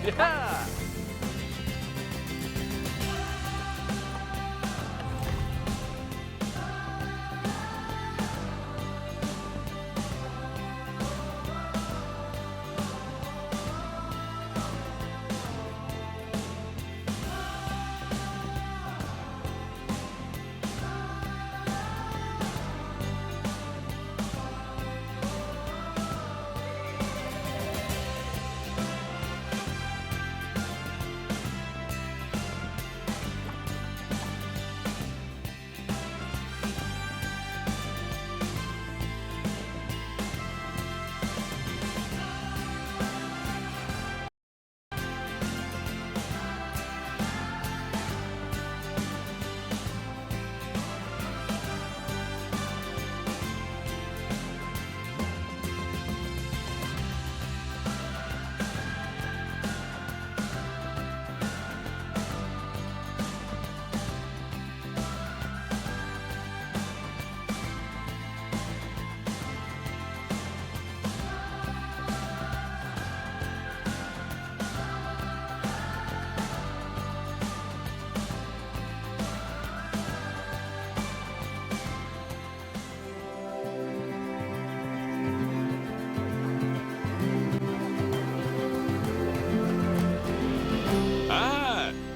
Yeah!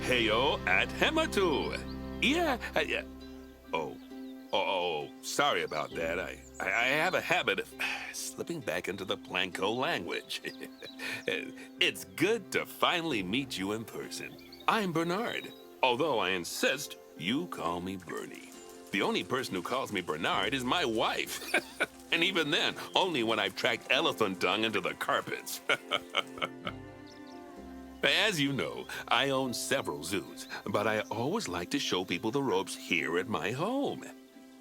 Heyo at Hematu. Yeah, yeah. Sorry about that. I have a habit of slipping back into the Planko language. It's good to finally meet you in person. I'm Bernard, although I insist you call me Bernie. The only person who calls me Bernard is my wife. And even then, only when I've tracked elephant dung into the carpets. As you know, I own several zoos, but I always like to show people the ropes here at my home.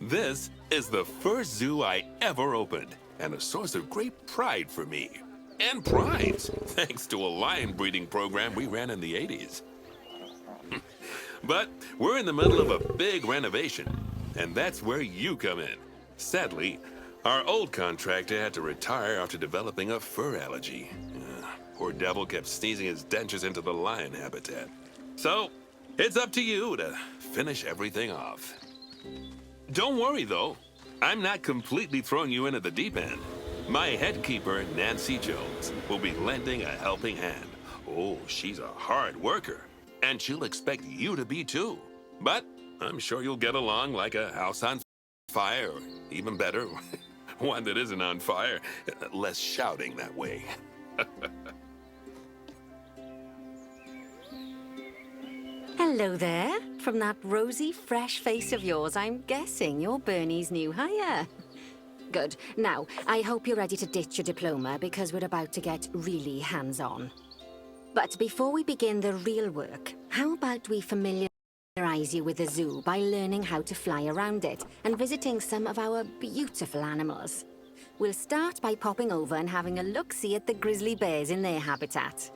This is the first zoo I ever opened, and a source of great pride for me. And prize, thanks to a lion breeding program we ran in the 80s. But we're in the middle of a big renovation, and that's where you come in. Sadly, our old contractor had to retire after developing a fur allergy. Poor devil kept sneezing his dentures into the lion habitat. So, it's up to you to finish everything off. Don't worry, though. I'm not completely throwing you in at the deep end. My head keeper, Nancy Jones, will be lending a helping hand. Oh, she's a hard worker, and she'll expect you to be, too. But I'm sure you'll get along like a house on fire, or even better, one that isn't on fire. Less shouting that way. Hello there. From that rosy, fresh face of yours, I'm guessing you're Bernie's new hire. Good. Now, I hope you're ready to ditch your diploma because we're about to get really hands-on. But before we begin the real work, how about we familiarize you with the zoo by learning how to fly around it and visiting some of our beautiful animals. We'll start by popping over and having a look-see at the grizzly bears in their habitat.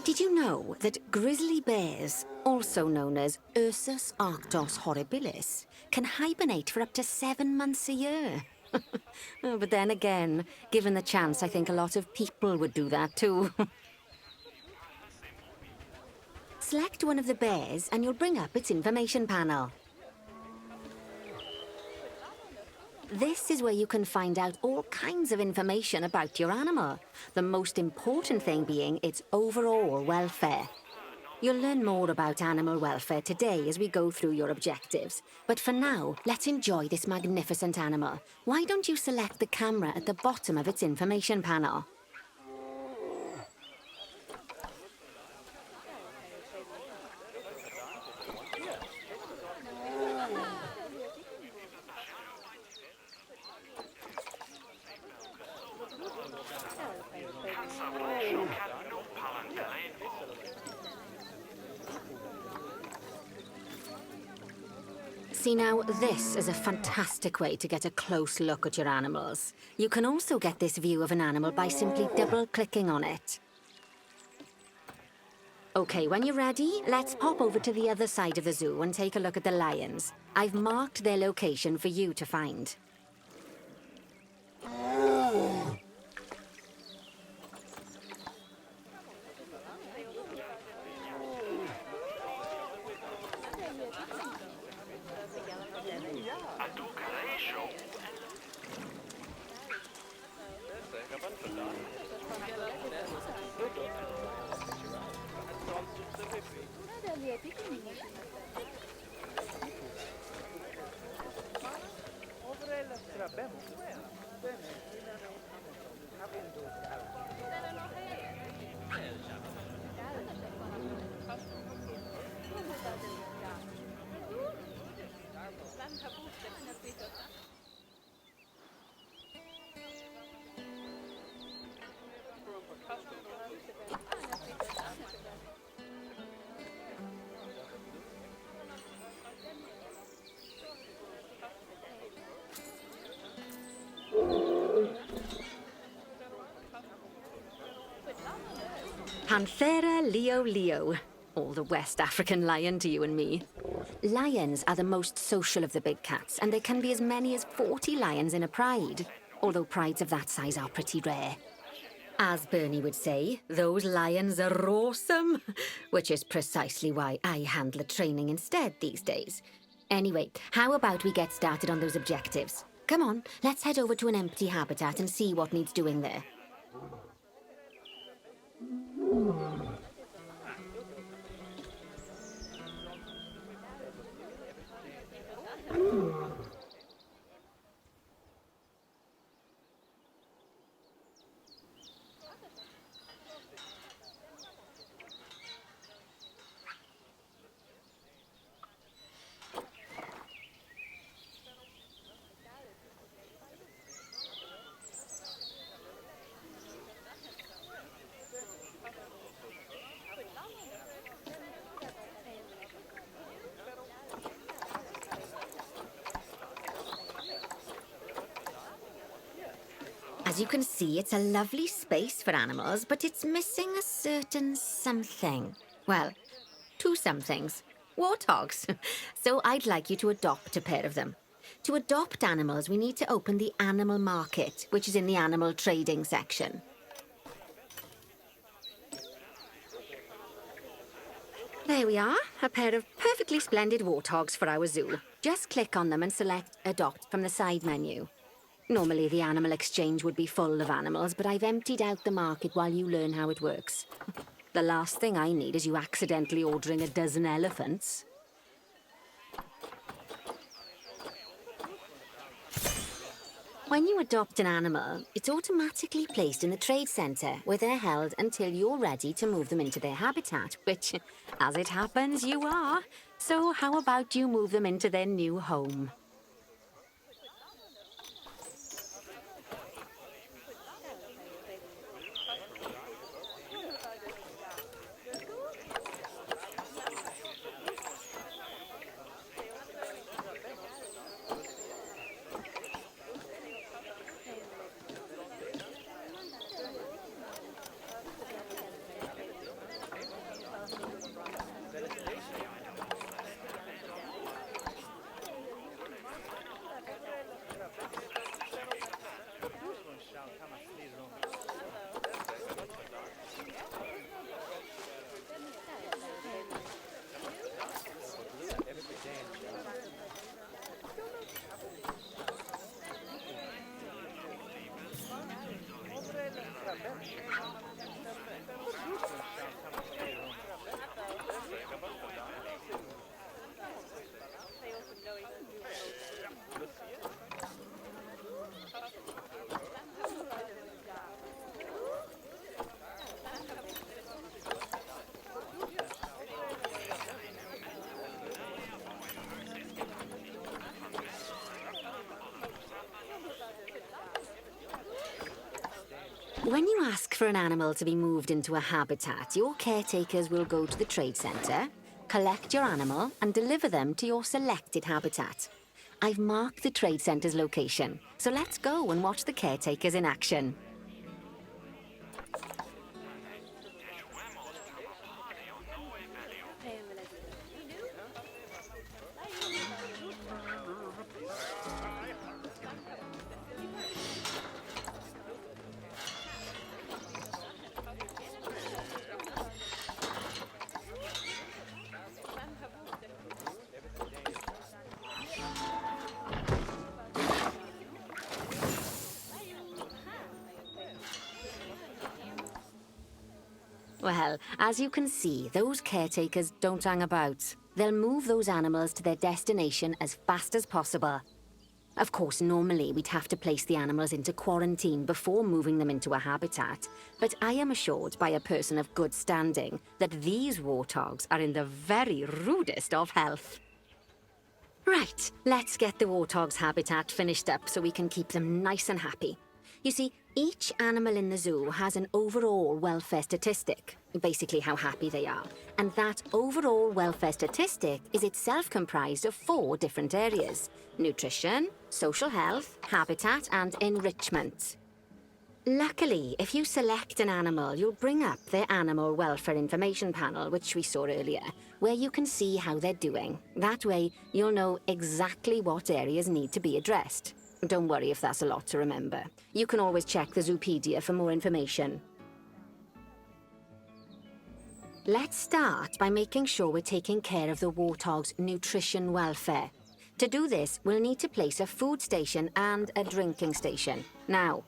Did you know that grizzly bears, also known as Ursus arctos horribilis, can hibernate for up to 7 months a year? Oh, but then again, given the chance, I think a lot of people would do that too. Select one of the bears and you'll bring up its information panel. This is where you can find out all kinds of information about your animal. The most important thing being its overall welfare. You'll learn more about animal welfare today as we go through your objectives. But for now, let's enjoy this magnificent animal. Why don't you select the camera at the bottom of its information panel? See now, this is a fantastic way to get a close look at your animals. You can also get this view of an animal by simply double-clicking on it. Okay, when you're ready, let's pop over to the other side of the zoo and take a look at the lions. I've marked their location for you to find. Panthera Leo Leo. All the West African lion to you and me. Lions are the most social of the big cats, and there can be as many as 40 lions in a pride, although prides of that size are pretty rare. As Bernie would say, those lions are awesome, which is precisely why I handle the training instead these days. Anyway, how about we get started on those objectives? Come on, let's head over to an empty habitat and see what needs doing there. As you can see, it's a lovely space for animals, but it's missing a certain something. Well, two somethings. Warthogs. So I'd like you to adopt a pair of them. To adopt animals, we need to open the animal market, which is in the animal trading section. There we are, a pair of perfectly splendid warthogs for our zoo. Just click on them and select Adopt from the side menu. Normally, the animal exchange would be full of animals, but I've emptied out the market while you learn how it works. The last thing I need is you accidentally ordering a dozen elephants. When you adopt an animal, it's automatically placed in the trade centre, where they're held until you're ready to move them into their habitat, which, as it happens, you are. So how about you move them into their new home? When you ask for an animal to be moved into a habitat, your caretakers will go to the trade centre, collect your animal, and deliver them to your selected habitat. I've marked the trade centre's location, so let's go and watch the caretakers in action. Well, as you can see, those caretakers don't hang about. They'll move those animals to their destination as fast as possible. Of course, normally we'd have to place the animals into quarantine before moving them into a habitat, but I am assured by a person of good standing that these warthogs are in the very rudest of health. Right, let's get the warthog's habitat finished up so we can keep them nice and happy. You see, each animal in the zoo has an overall welfare statistic, basically how happy they are. And that overall welfare statistic is itself comprised of 4 different areas: nutrition, social health, habitat, and enrichment. Luckily, if you select an animal, you'll bring up their animal welfare information panel, which we saw earlier, where you can see how they're doing. That way, you'll know exactly what areas need to be addressed. Don't worry if that's a lot to remember. You can always check the Zoopedia for more information. Let's start by making sure we're taking care of the warthog's nutrition welfare. To do this, we'll need to place a food station and a drinking station. Now,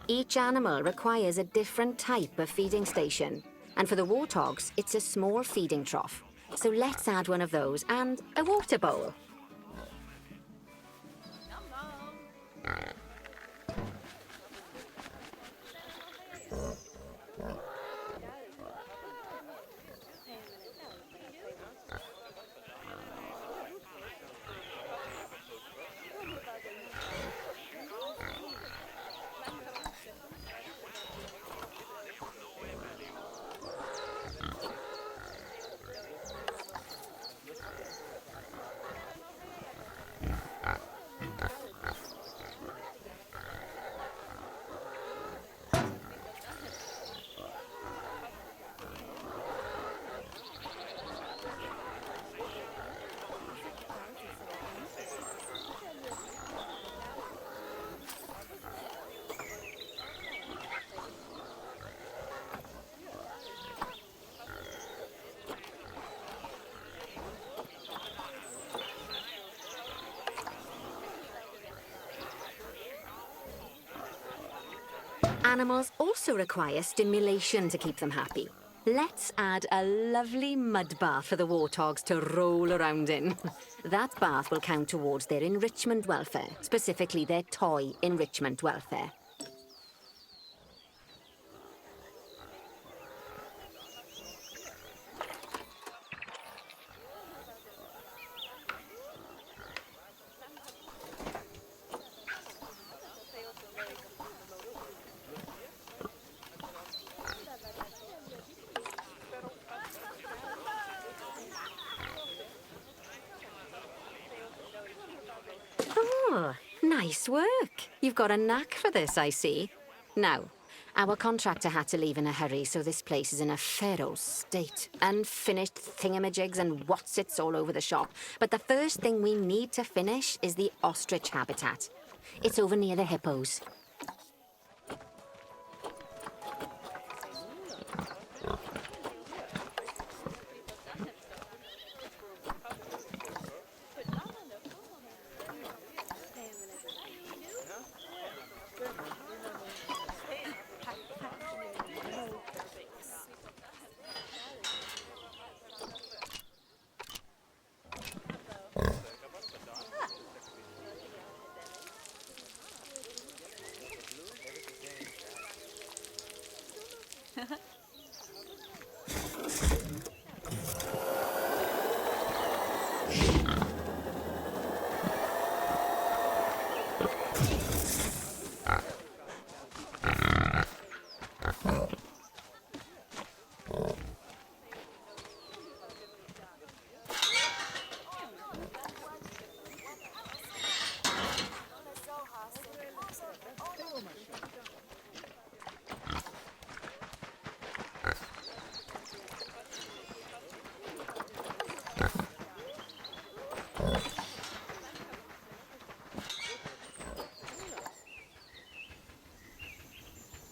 each animal requires a different type of feeding station. And for the warthogs, it's a small feeding trough. So let's add one of those and a water bowl. Animals also require stimulation to keep them happy. Let's add a lovely mud bath for the warthogs to roll around in. That bath will count towards their enrichment welfare, specifically their toy enrichment welfare. Oh, nice work. You've got a knack for this, I see. Now, our contractor had to leave in a hurry, so this place is in a pharaoh state. Unfinished thingamajigs and whatsits all over the shop. But the first thing we need to finish is the ostrich habitat. It's over near the hippos.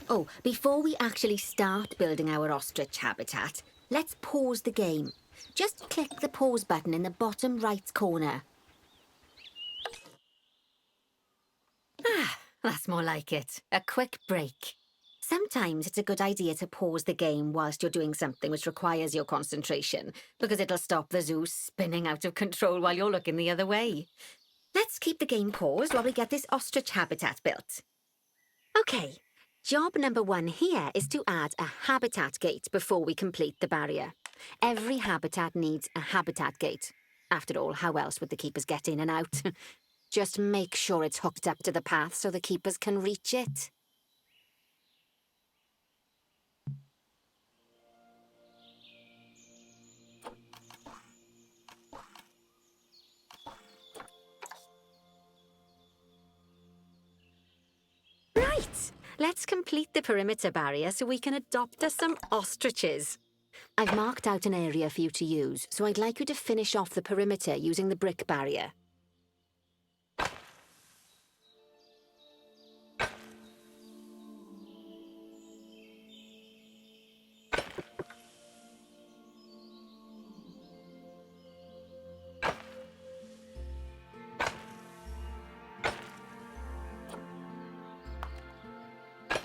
Oh, before we actually start building our ostrich habitat, let's pause the game. Just click the pause button in the bottom right corner. Ah, that's more like it. A quick break. Sometimes it's a good idea to pause the game whilst you're doing something which requires your concentration, because it'll stop the zoo spinning out of control while you're looking the other way. Let's keep the game paused while we get this ostrich habitat built. Okay, job number 1 here is to add a habitat gate before we complete the barrier. Every habitat needs a habitat gate. After all, how else would the keepers get in and out? Just make sure it's hooked up to the path so the keepers can reach it. Right, let's complete the perimeter barrier so we can adopt us some ostriches. I've marked out an area for you to use, so I'd like you to finish off the perimeter using the brick barrier.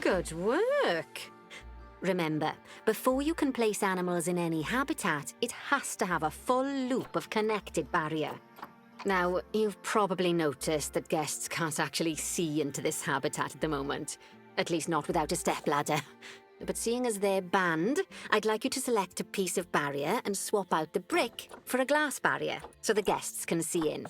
Good work! Remember, before you can place animals in any habitat, it has to have a full loop of connected barrier. Now, you've probably noticed that guests can't actually see into this habitat at the moment. At least not without a stepladder. But seeing as they're banned, I'd like you to select a piece of barrier and swap out the brick for a glass barrier, so the guests can see in.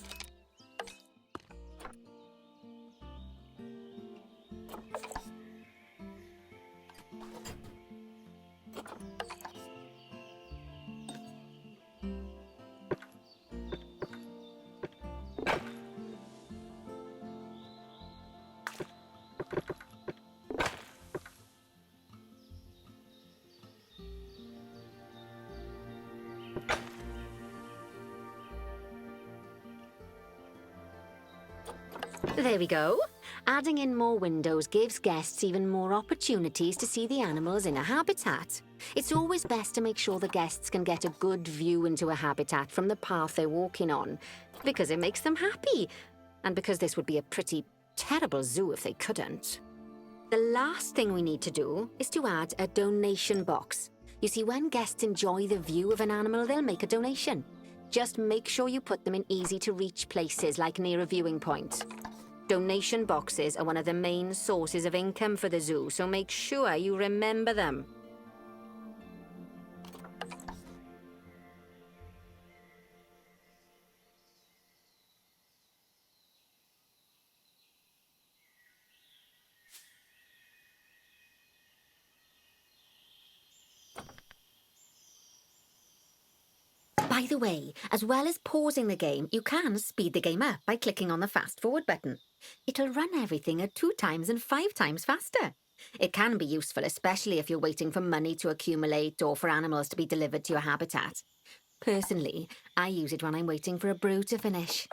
There we go. Adding in more windows gives guests even more opportunities to see the animals in a habitat. It's always best to make sure the guests can get a good view into a habitat from the path they're walking on, because it makes them happy, and because this would be a pretty terrible zoo if they couldn't. The last thing we need to do is to add a donation box. You see, when guests enjoy the view of an animal, they'll make a donation. Just make sure you put them in easy-to-reach places, like near a viewing point. Donation boxes are one of the main sources of income for the zoo, so make sure you remember them. By the way, as well as pausing the game, you can speed the game up by clicking on the fast forward button. It'll run everything at 2 times and 5 times faster. It can be useful, especially if you're waiting for money to accumulate or for animals to be delivered to your habitat. Personally, I use it when I'm waiting for a brew to finish.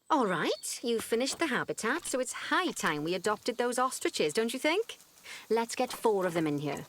All right, you've finished the habitat, so it's high time we adopted those ostriches, don't you think? Let's get 4 of them in here.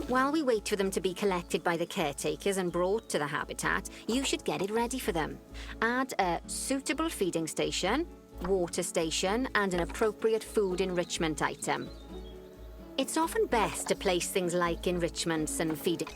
While we wait for them to be collected by the caretakers and brought to the habitat, you should get it ready for them. Add a suitable feeding station, water station, and an appropriate food enrichment item. It's often best to place things like enrichments and feeding.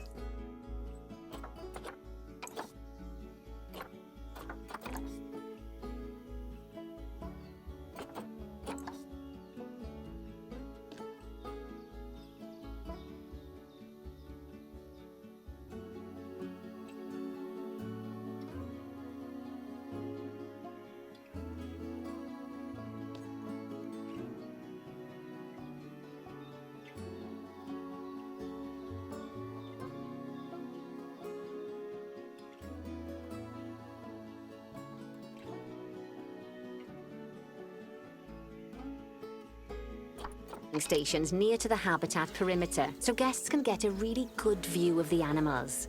stations near to the habitat perimeter, so guests can get a really good view of the animals.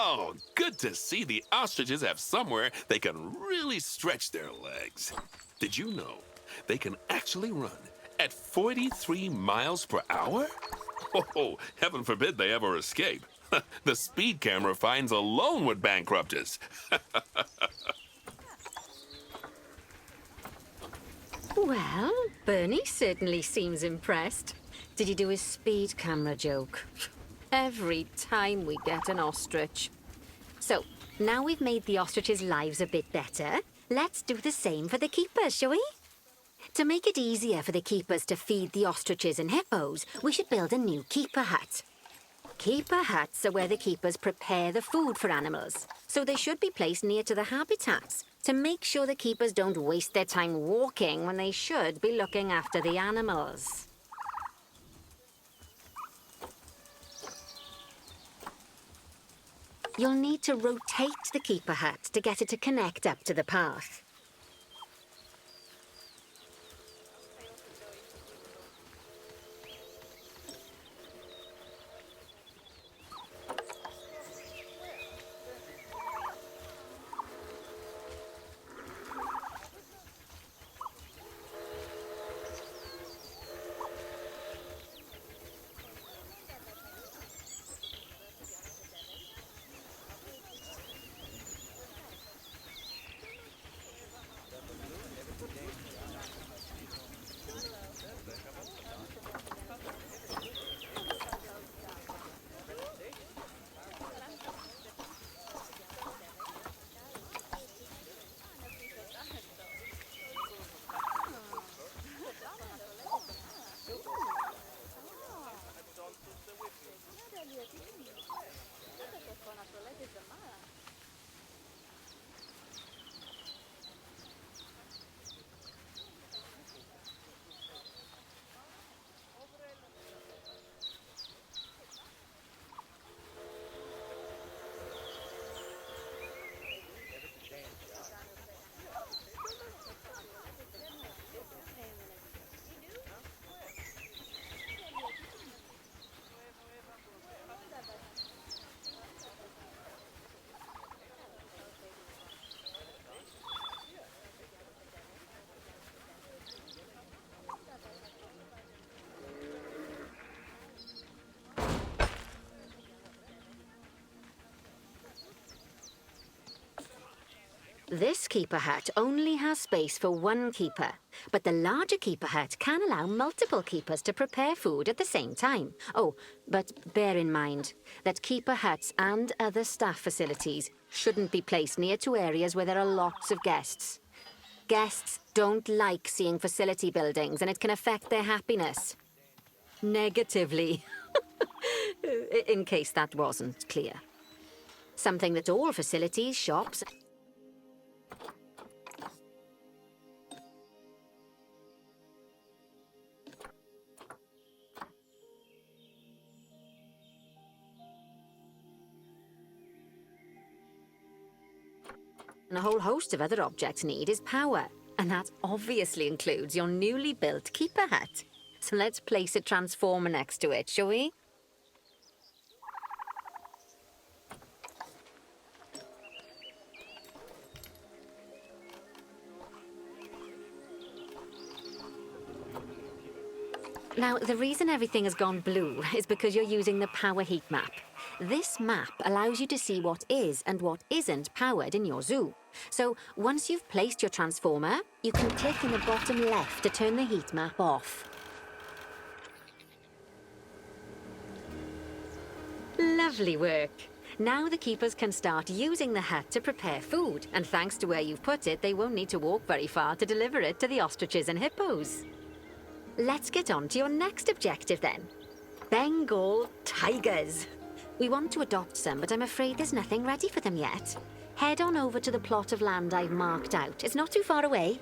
Oh, good to see the ostriches have somewhere they can really stretch their legs. Did you know they can actually run at 43 miles per hour? Oh, heaven forbid they ever escape. The speed camera fines alone would bankrupt us. Well, Bernie certainly seems impressed. Did you do his speed camera joke? Every time we get an ostrich. So, now we've made the ostriches' lives a bit better, let's do the same for the keepers, shall we? To make it easier for the keepers to feed the ostriches and hippos, we should build a new keeper hut. Keeper huts are where the keepers prepare the food for animals, so they should be placed near to the habitats to make sure the keepers don't waste their time walking when they should be looking after the animals. You'll need to rotate the keeper hut to get it to connect up to the path. This keeper hut only has space for one keeper, but the larger keeper hut can allow multiple keepers to prepare food at the same time. Oh, but bear in mind that keeper huts and other staff facilities shouldn't be placed near to areas where there are lots of guests. Guests don't like seeing facility buildings, and it can affect their happiness. Negatively. In case that wasn't clear. Something that all facilities, shops, and a whole host of other objects need is power. And that obviously includes your newly built keeper hut. So let's place a transformer next to it, shall we? Now, the reason everything has gone blue is because you're using the power heat map. This map allows you to see what is and what isn't powered in your zoo. So, once you've placed your transformer, you can click in the bottom left to turn the heat map off. Lovely work. Now the keepers can start using the hut to prepare food, and thanks to where you've put it, they won't need to walk very far to deliver it to the ostriches and hippos. Let's get on to your next objective then. Bengal tigers. We want to adopt some, but I'm afraid there's nothing ready for them yet. Head on over to the plot of land I've marked out. It's not too far away.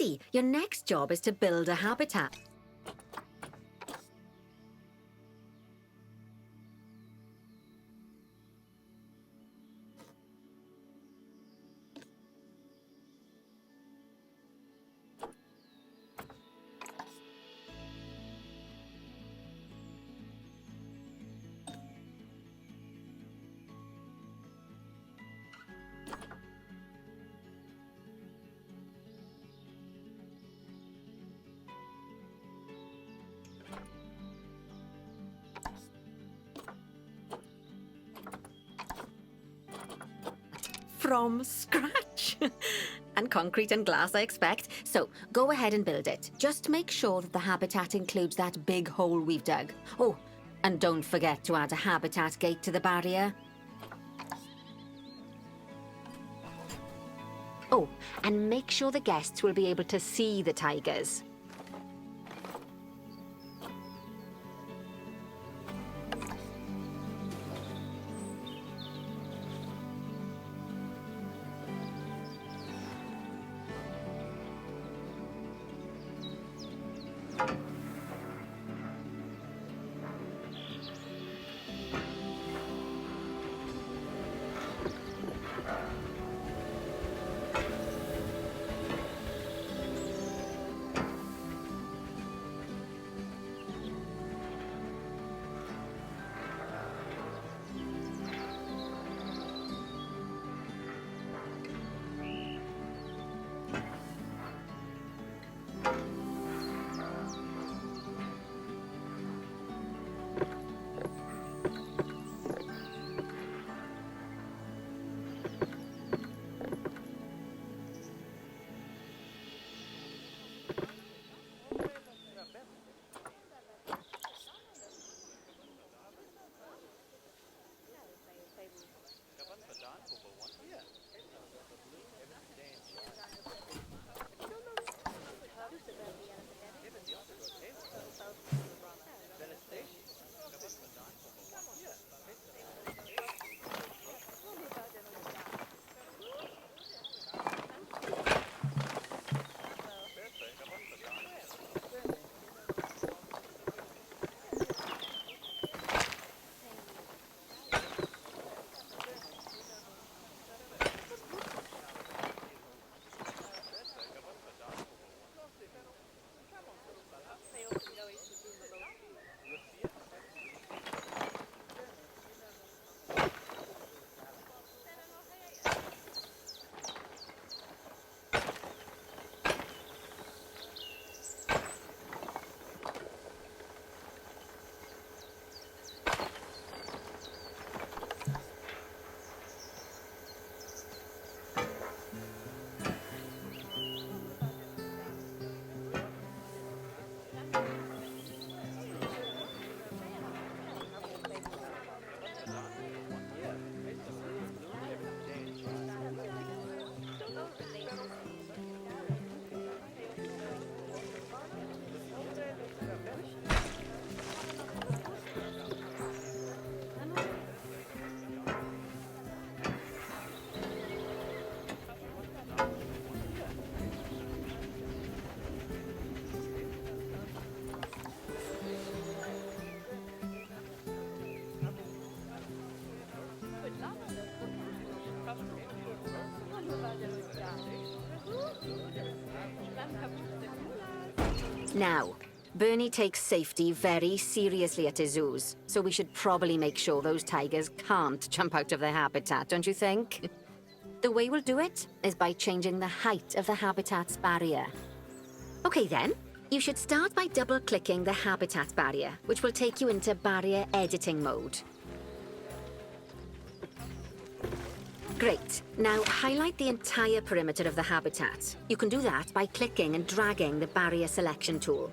ready. Your next job is to build a habitat. From scratch. And concrete and glass, I expect. So go ahead and build it. Just make sure that the habitat includes that big hole we've dug. Oh, and don't forget to add a habitat gate to the barrier. Oh, and make sure the guests will be able to see the tigers. Now, Bernie takes safety very seriously at his zoos, so we should probably make sure those tigers can't jump out of their habitat, don't you think? The way we'll do it is by changing the height of the habitat's barrier. Okay then, you should start by double-clicking the habitat barrier, which will take you into barrier editing mode. Great. Now highlight the entire perimeter of the habitat. You can do that by clicking and dragging the barrier selection tool.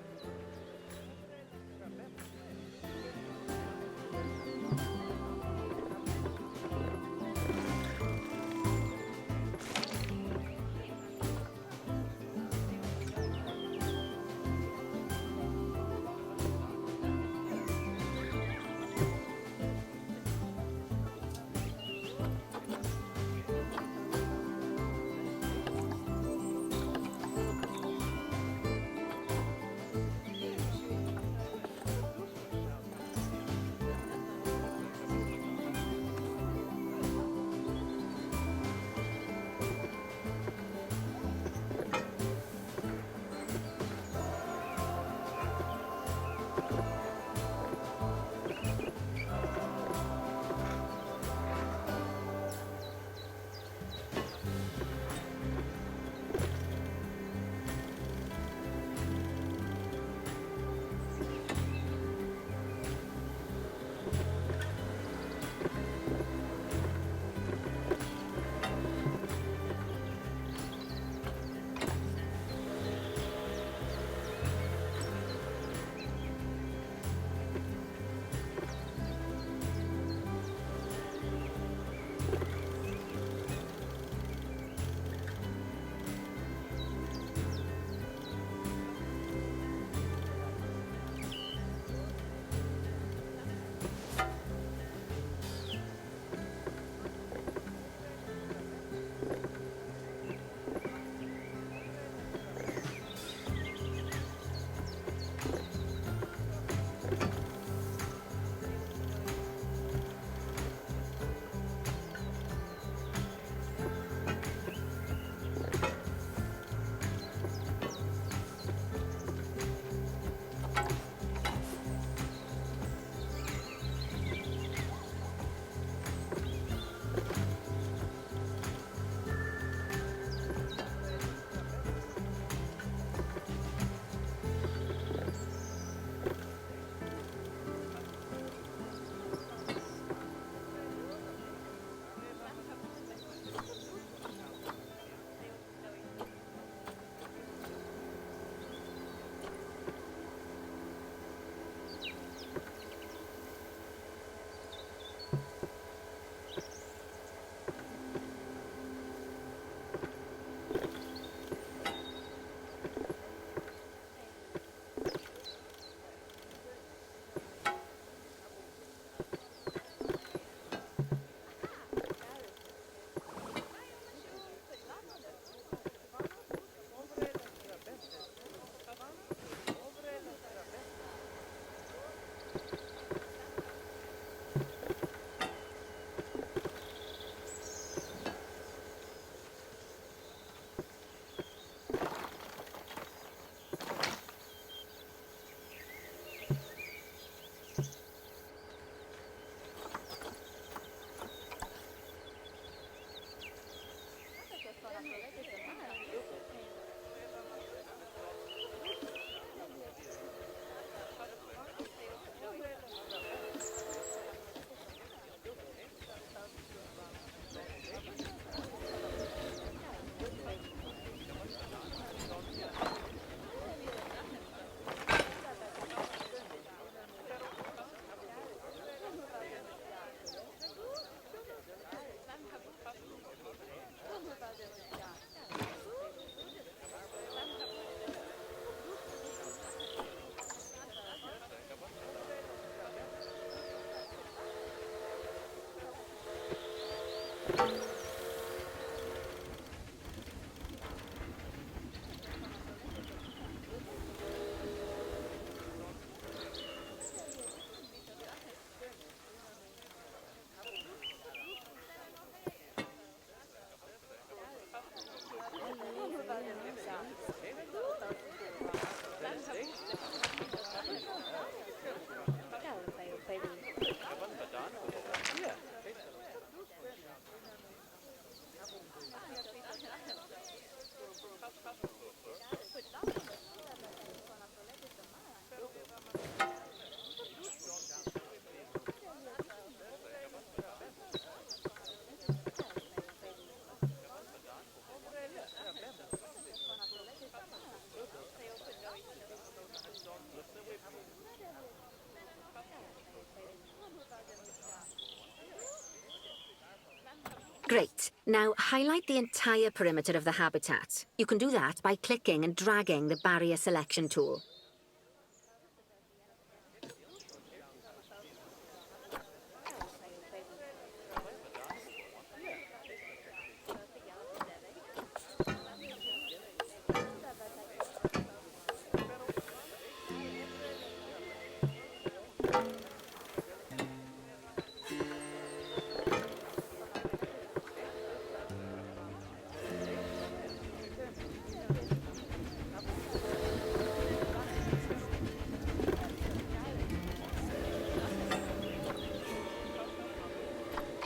Great. Now highlight the entire perimeter of the habitat. You can do that by clicking and dragging the barrier selection tool.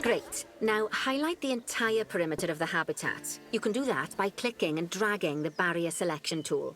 Great. Now highlight the entire perimeter of the habitat. You can do that by clicking and dragging the barrier selection tool.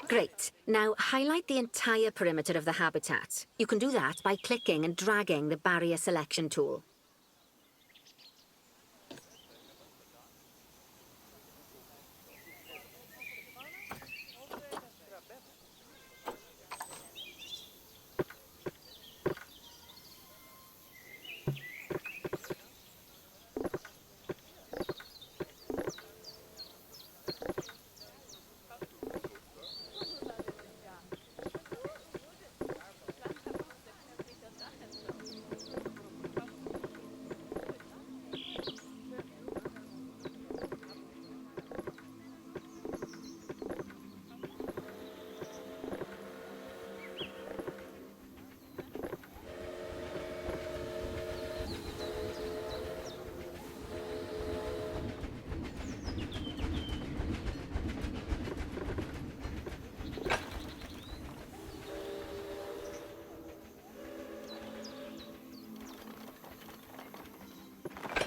Great. Now highlight the entire perimeter of the habitat. You can do that by clicking and dragging the barrier selection tool.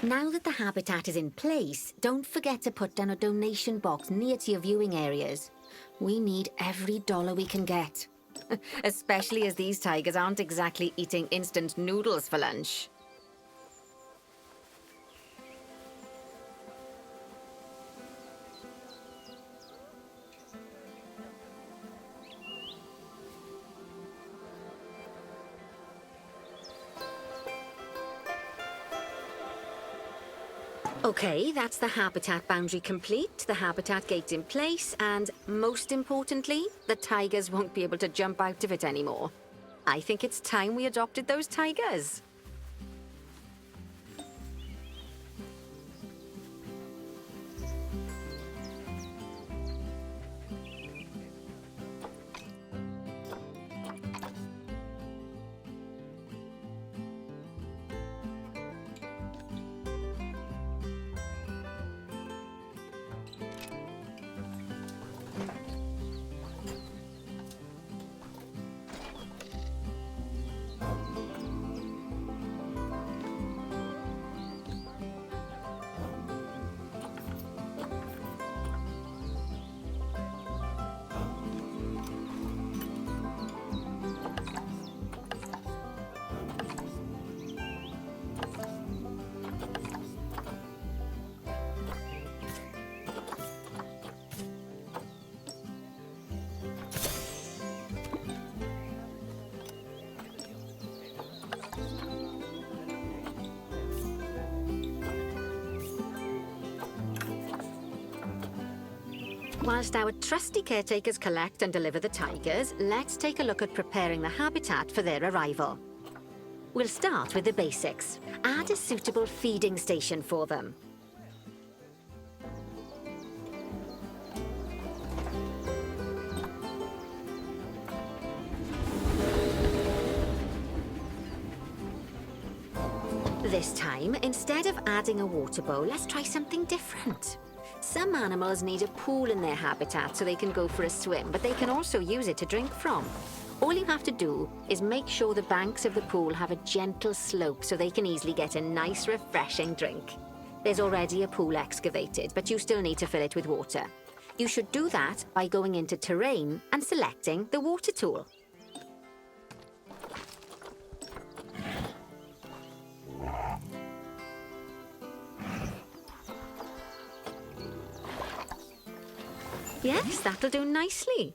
Now that the habitat is in place, don't forget to put down a donation box near to your viewing areas. We need every dollar we can get. Especially as these tigers aren't exactly eating instant noodles for lunch. Okay, that's the habitat boundary complete, the habitat gate in place, and most importantly, the tigers won't be able to jump out of it anymore. I think it's time we adopted those tigers. Whilst our trusty caretakers collect and deliver the tigers, let's take a look at preparing the habitat for their arrival. We'll start with the basics. Add a suitable feeding station for them. This time, instead of adding a water bowl, let's try something different. Some animals need a pool in their habitat so they can go for a swim, but they can also use it to drink from. All you have to do is make sure the banks of the pool have a gentle slope so they can easily get a nice, refreshing drink. There's already a pool excavated, but you still need to fill it with water. You should do that by going into Terrain and selecting the water tool. Yes, that'll do nicely.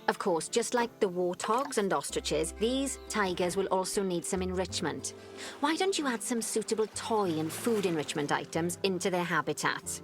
Of course, just like the warthogs and ostriches, these tigers will also need some enrichment. Why don't you add some suitable toy and food enrichment items into their habitat?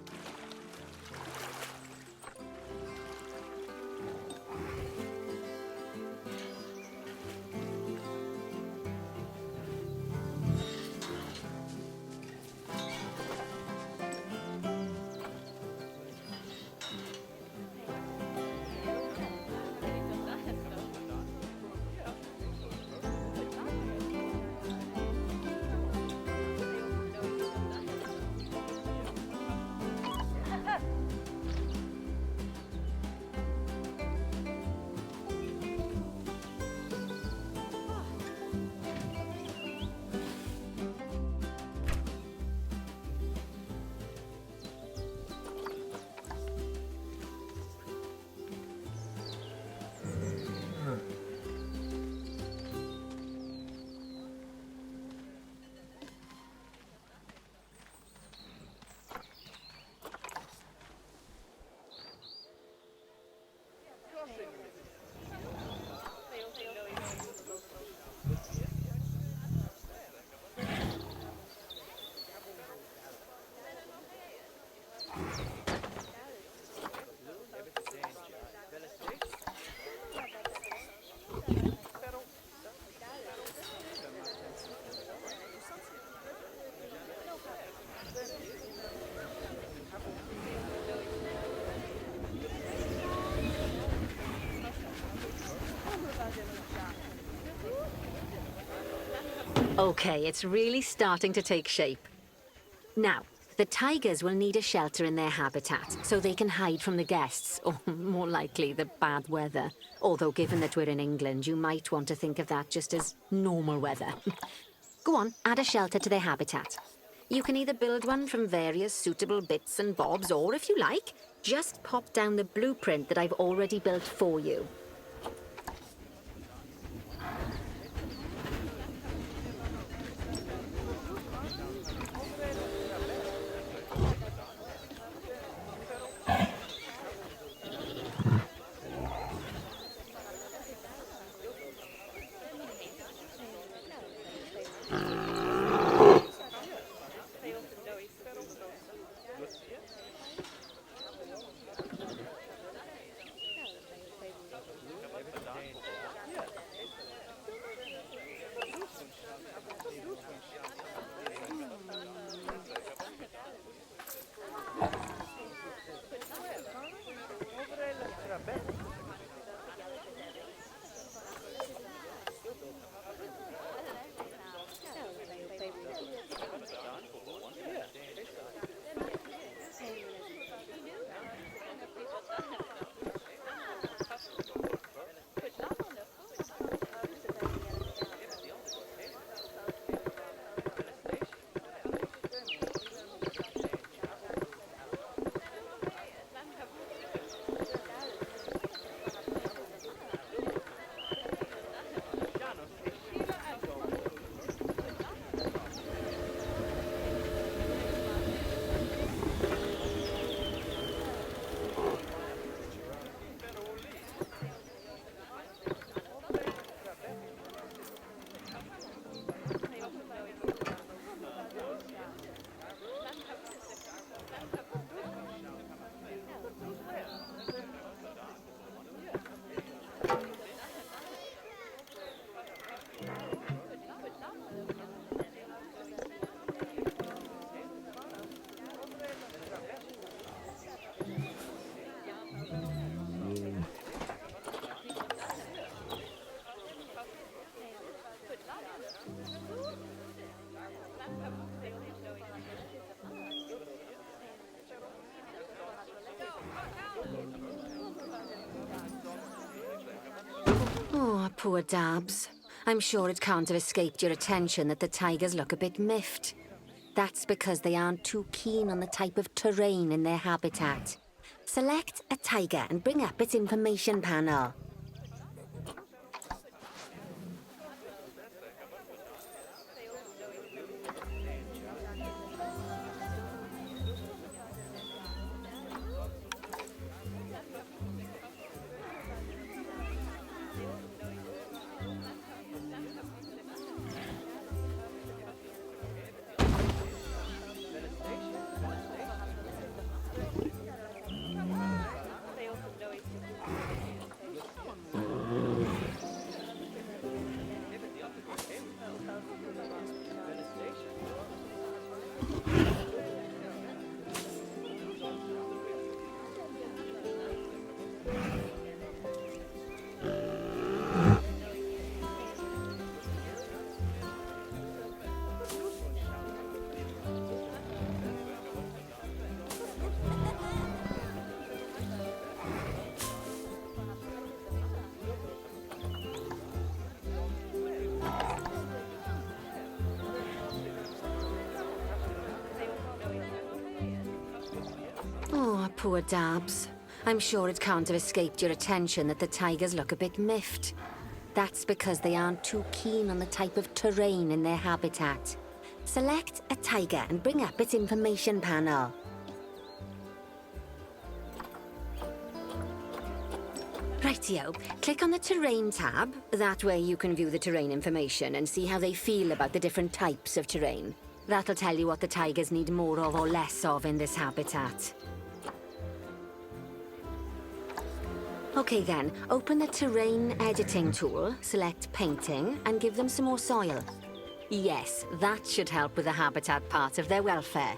Okay, it's really starting to take shape. Now, the tigers will need a shelter in their habitat so they can hide from the guests, or more likely, the bad weather. Although, given that we're in England, you might want to think of that just as normal weather. Go on, add a shelter to their habitat. You can either build one from various suitable bits and bobs, or if you like, just pop down the blueprint that I've already built for you. Oh, poor Dabs. I'm sure it can't have escaped your attention that the tigers look a bit miffed. That's because they aren't too keen on the type of terrain in their habitat. Select a tiger and bring up its information panel. Oh, poor Dabs. I'm sure it can't have escaped your attention that the tigers look a bit miffed. That's because they aren't too keen on the type of terrain in their habitat. Select a tiger and bring up its information panel. Rightio, click on the Terrain tab. That way you can view the terrain information and see how they feel about the different types of terrain. That'll tell you what the tigers need more of or less of in this habitat. Okay then, open the Terrain Editing tool, select Painting, and give them some more soil. Yes, that should help with the habitat part of their welfare.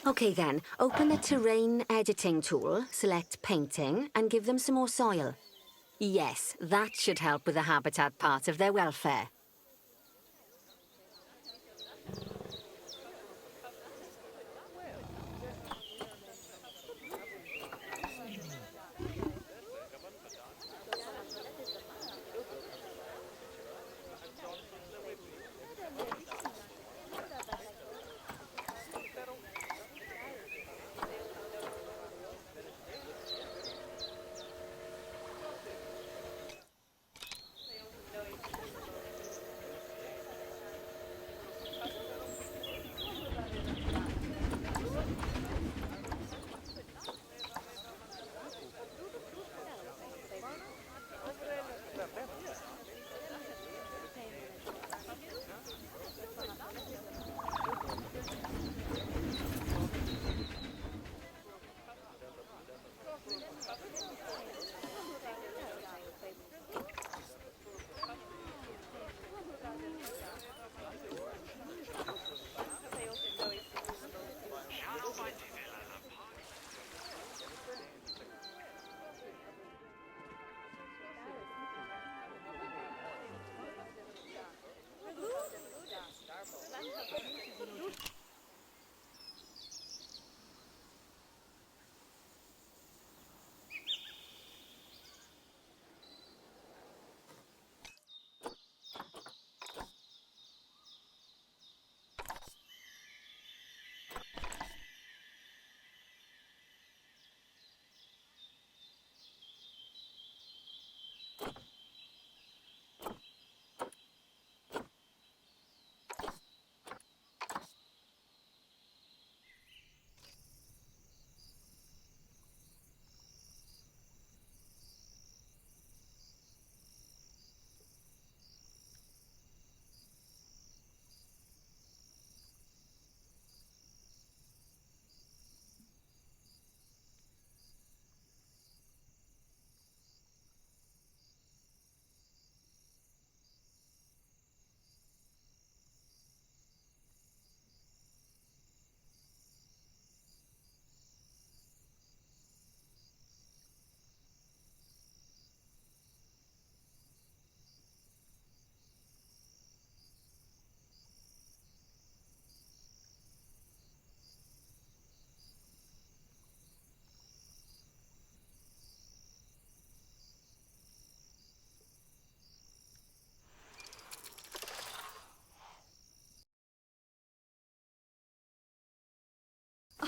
Okay then, open the terrain editing tool, select painting, and give them some more soil. Yes, that should help with the habitat part of their welfare.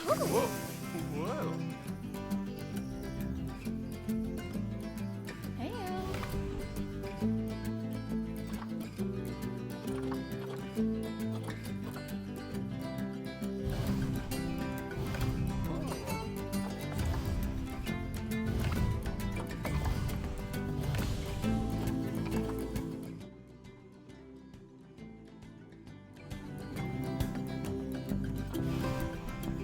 Whoa. Whoa.